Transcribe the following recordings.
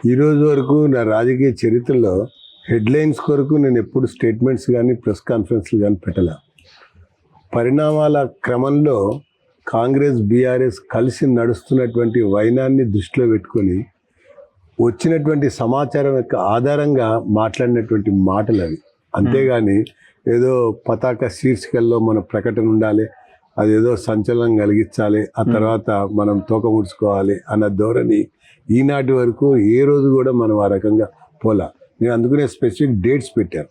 ఈరోజు వరకు నా రాజకీయ చరిత్రలో హెడ్లైన్స్ కొరకు నేను ఎప్పుడు స్టేట్మెంట్స్ కానీ ప్రెస్ కాన్ఫరెన్స్లు కానీ పెట్టలే. పరిణామాల క్రమంలో కాంగ్రెస్ బీఆర్ఎస్ కలిసి నడుస్తున్నటువంటి వైనాన్ని దృష్టిలో పెట్టుకొని వచ్చినటువంటి సమాచారం యొక్క ఆధారంగా మాట్లాడినటువంటి మాటలు అవి. అంతేగాని ఏదో పతాక శీర్షికల్లో మన ప్రకటన ఉండాలి, అదేదో సంచలనం కలిగించాలి, ఆ తర్వాత మనం తోక ముడుచుకోవాలి అన్న ధోరణి ఈనాటి వరకు ఏ రోజు కూడా మనం ఆ రకంగా పోలా. నేను అందుకనే స్పెసిఫిక్ డేట్స్ పెట్టాను.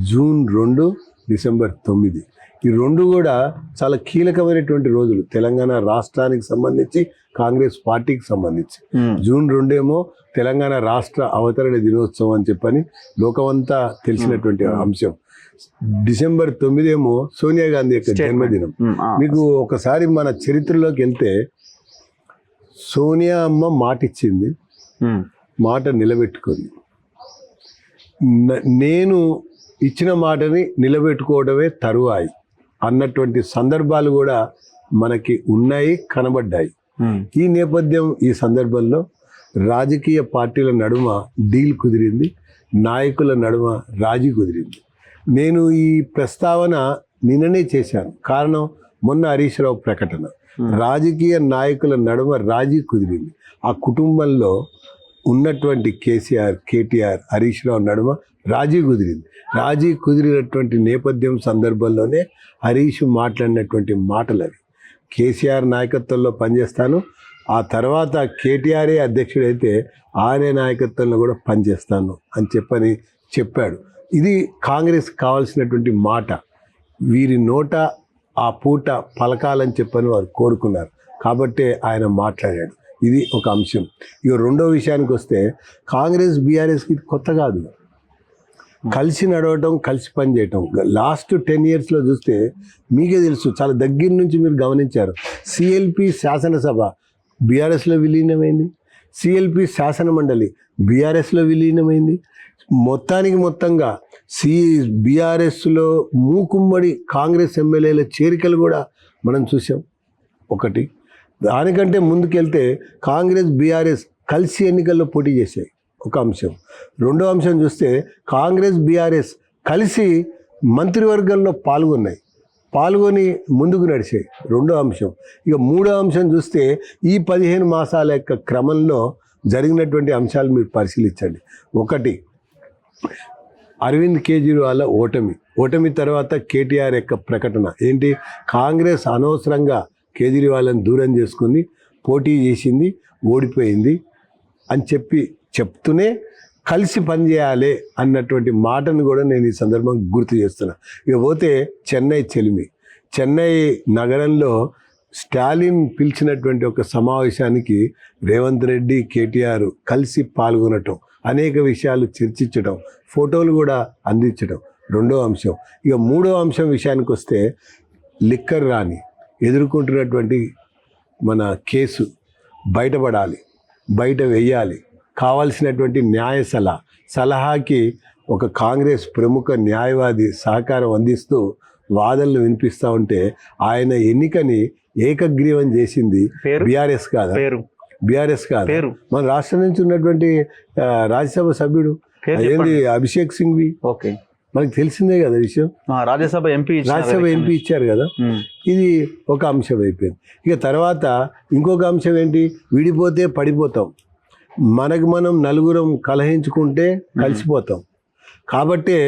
June 2, December 9. ఈ రెండు కూడా చాలా కీలకమైనటువంటి రోజులు తెలంగాణ రాష్ట్రానికి సంబంధించి, కాంగ్రెస్ పార్టీకి సంబంధించి. జూన్ 2 ఏమో తెలంగాణ రాష్ట్ర అవతరణ దినోత్సవం అని చెప్పని లోకమంతా తెలిసినటువంటి అంశం. డిసెంబర్ 9 ఏమో సోనియా గాంధీ యొక్క జన్మదినం. మీకు ఒకసారి మన చరిత్రలోకి వెళ్తే సోనియా అమ్మ మాట ఇచ్చింది, మాట నిలబెట్టుకుంది. నేను ఇచ్చిన మాటని నిలబెట్టుకోవడమే తరువాయి అన్నటువంటి సందర్భాలు కూడా మనకి ఉన్నాయి, కనబడ్డాయి. ఈ నేపథ్యం, ఈ సందర్భంలో రాజకీయ పార్టీల నడుమ డీల్ కుదిరింది, నాయకుల నడుమ రాజీ కుదిరింది. నేను ఈ ప్రస్తావన నిన్ననే చేశాను. కారణం మొన్న హరీష్ రావు ప్రకటన. రాజకీయ నాయకుల నడుమ రాజీ కుదిరింది. ఆ కుటుంబంలో ఉన్నటువంటి కేసీఆర్, కేటీఆర్, హరీష్ రావు నడుమ రాజీ కుదిరింది. రాజీ కుదిరినటువంటి నేపథ్యం సందర్భంలోనే హరీష్ మాట్లాడినటువంటి మాటలు అవి. కేసీఆర్ నాయకత్వంలో పనిచేస్తాను, ఆ తర్వాత కేటీఆరే అధ్యక్షుడైతే ఆయన నాయకత్వంలో కూడా పనిచేస్తాను అని చెప్పాడు. ఇది కాంగ్రెస్ కావాల్సినటువంటి మాట. వీరి నోట ఆ పూట పలకాలని చెప్పని వారు కోరుకున్నారు కాబట్టే ఆయన మాట్లాడాడు. ఇది ఒక అంశం. ఇక రెండో విషయానికి వస్తే, కాంగ్రెస్ బీఆర్ఎస్కి కొత్త కాదు కలిసి నడవటం, కలిసి పనిచేయటం. లాస్ట్ 10 yearsలో చూస్తే మీకే తెలుసు, చాలా దగ్గర నుంచి మీరు గమనించారు. సిఎల్పి శాసనసభ బీఆర్ఎస్లో విలీనమైంది, సిఎల్పి శాసన మండలి బీఆర్ఎస్లో విలీనమైంది. మొత్తంగా బీఆర్ఎస్లో మూకుమ్మడి కాంగ్రెస్ ఎమ్మెల్యేల చేరికలు కూడా మనం చూసాం. ఒకటి. దానికంటే ముందుకెళ్తే కాంగ్రెస్ బీఆర్ఎస్ కలిసి ఎన్నికల్లో పోటీ చేశాయి, ఒక అంశం. రెండో అంశం చూస్తే కాంగ్రెస్ బీఆర్ఎస్ కలిసి మంత్రివర్గంలో పాల్గొని ముందుకు నడిచాయి, రెండో అంశం. ఇక మూడో అంశం చూస్తే ఈ 15 మాసాల యొక్క క్రమంలో జరిగినటువంటి అంశాలు మీరు పరిశీలించండి. ఒకటి, అరవింద్ కేజ్రీవాల్ ఓటమి తర్వాత కేటీఆర్ యొక్క ప్రకటన ఏంటి? కాంగ్రెస్ అనవసరంగా కేజ్రీవాల్ని దూరం చేసుకుని పోటీ చేసింది, ఓడిపోయింది అని చెప్తూనే కలిసి పనిచేయాలి అన్నటువంటి మాటను కూడా నేను ఈ సందర్భంగా గుర్తు చేస్తున్నా. ఇక పోతే చెన్నై నగరంలో స్టాలిన్ పిలిచినటువంటి ఒక సమావేశానికి రేవంత్ రెడ్డి, కేటీఆర్ కలిసి పాల్గొనటం, అనేక విషయాలు చర్చించడం, ఫోటోలు కూడా అందించడం రెండో అంశం. ఇక మూడో అంశం విషయానికి వస్తే, లిక్కర్ రాని ఎదుర్కొంటున్నటువంటి మన కేసు బయటపడాలి, బయట వెయ్యాలి, కావాల్సినటువంటి న్యాయ సలహాకి ఒక కాంగ్రెస్ ప్రముఖ న్యాయవాది సహకారం అందిస్తూ వాదనలు వినిపిస్తూ ఉంటే, ఆయన ఎన్నికని ఏకగ్రీవం చేసింది బీఆర్ఎస్ కాదు, మన రాష్ట్రం నుంచి ఉన్నటువంటి రాజ్యసభ సభ్యుడు ఏంది, అభిషేక్ సింఘ్వి. ఓకే, మనకు తెలిసిందే కదా విషయం. రాజ్యసభ ఎంపీ ఇచ్చారు కదా. ఇది ఒక అంశం అయిపోయింది. ఇక తర్వాత ఇంకొక అంశం ఏంటి? విడిపోతే పడిపోతాం, మనకు మనం నలుగురం కలహించుకుంటే కలిసిపోతాం. కాబట్టే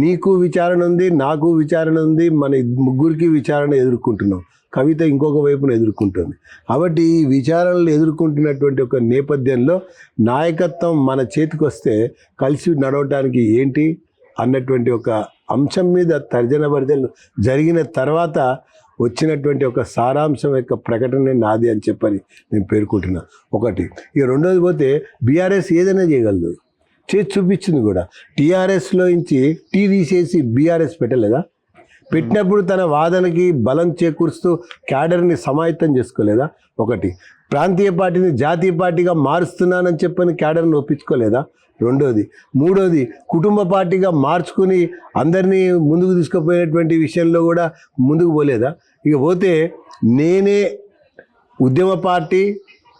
నీకు విచారణ ఉంది, నాకు విచారణ ఉంది, మన ముగ్గురికి విచారణ ఎదుర్కొంటున్నాం. కవిత ఇంకొక వైపున ఎదుర్కొంటుంది. కాబట్టి ఈ విచారణలు ఎదుర్కొంటున్నటువంటి ఒక నేపథ్యంలో నాయకత్వం మన చేతికి వస్తే కలిసి నడవటానికి ఏంటి అన్నటువంటి ఒక అంశం మీద తర్జనభర్జనలు జరిగిన తర్వాత వచ్చినటువంటి ఒక సారాంశం యొక్క ప్రకటన నాది అని చెప్పని నేను పేర్కొంటున్నా. ఒకటి. ఇక రెండోది పోతే, బీఆర్ఎస్ ఏదైనా చేయగలదు, చేసి చూపించింది కూడా. టీఆర్ఎస్లో నుంచి టీ తీసేసి బీఆర్ఎస్ పెట్టలేదా? పెట్టినప్పుడు తన వాదనకి బలం చేకూరుస్తూ క్యాడర్ని సమాయత్తం చేసుకోలేదా? ఒకటి. ప్రాంతీయ పార్టీని జాతీయ పార్టీగా మారుస్తున్నానని చెప్పని క్యాడర్ని ఒప్పించుకోలేదా? రెండోది. మూడోది, కుటుంబ పార్టీగా మార్చుకుని అందరినీ ముందుకు తీసుకుపోయినటువంటి విషయంలో కూడా ముందుకు పోలేదా? ఇక పోతే, నేనే ఉద్యమ పార్టీ,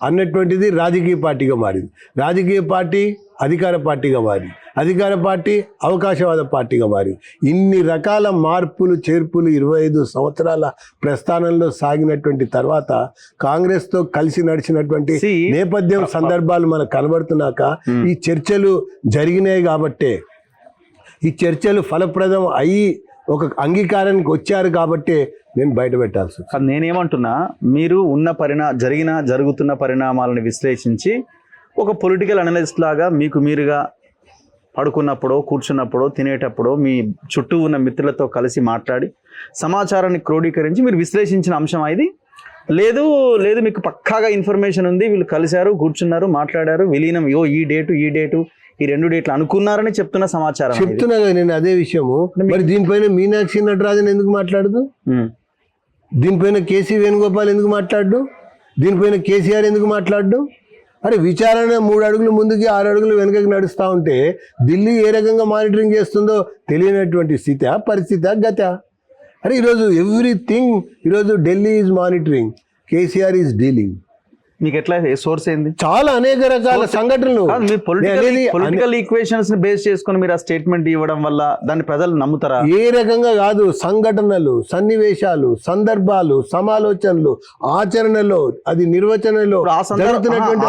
అన్నటువంటిది రాజకీయ పార్టీగా మారింది. రాజకీయ పార్టీ అధికార పార్టీగా మారింది. అధికార పార్టీ అవకాశవాద పార్టీగా మారింది. ఇన్ని రకాల మార్పులు చేర్పులు 25 సంవత్సరాల ప్రస్థానంలో సాగినటువంటి తర్వాత కాంగ్రెస్తో కలిసి నడిచినటువంటి నేపథ్యం సందర్భాలు మనకు కనబడుతున్నాక ఈ చర్చలు జరిగినాయి కాబట్టే, ఈ చర్చలు ఫలప్రదం అయ్యి ఒక అంగీకారానికి వచ్చారు కాబట్టే నేను బయట పెట్టాల్సి వచ్చింది. నేనేమంటున్నా, మీరు ఉన్న జరుగుతున్న పరిణామాలను విశ్లేషించి ఒక పొలిటికల్ అనలిస్ట్ లాగా మీకు మీరుగా పడుకున్నప్పుడో కూర్చున్నప్పుడో తినేటప్పుడో మీ చుట్టూ ఉన్న మిత్రులతో కలిసి మాట్లాడి సమాచారాన్ని క్రోడీకరించి మీరు విశ్లేషించిన అంశం ఇది. లేదు మీకు పక్కాగా ఇన్ఫర్మేషన్ ఉంది, వీళ్ళు కలిశారు, కూర్చున్నారు, మాట్లాడారు, విలీనం ఈ డేటు ఈ 2 డేట్లు అనుకున్నారని చెప్తున్న సమాచారం చెప్తున్నా కదా నేను అదే విషయము. మరి దీనిపైన మీనాక్షి నటరాజన్ ఎందుకు మాట్లాడదు? దీనిపైన కేసీ వేణుగోపాల్ ఎందుకు మాట్లాడు? దీనిపైన కేసీఆర్ ఎందుకు మాట్లాడు? అరే విచారణ 3 అడుగులు ముందుకి 6 అడుగులు వెనుకకి నడుస్తూ ఉంటే ఢిల్లీ ఏ రకంగా మానిటరింగ్ చేస్తుందో తెలియనటువంటి స్థితి పరిస్థితి గత. అరే ఈరోజు ఎవ్రీథింగ్ ఈరోజు Delhi is monitoring, KCR is dealing. మీకు ఎట్లా సోర్స్ ఏంది? చాలా అనేక రకాల సంఘటనలు. పొలిటికల్ ఈక్వేషన్స్ ని బేస్ చేసుకుని మీరు ఆ స్టేట్మెంట్ ఇవ్వడం వల్ల దాన్ని ప్రజలు నమ్ముతారా? ఏ రకంగా కాదు, సంఘటనలు, సన్నివేశాలు, సందర్భాలు, సమాలోచనలు, ఆచరణలో, అది నిర్వచనలో జరుగుతున్నటువంటి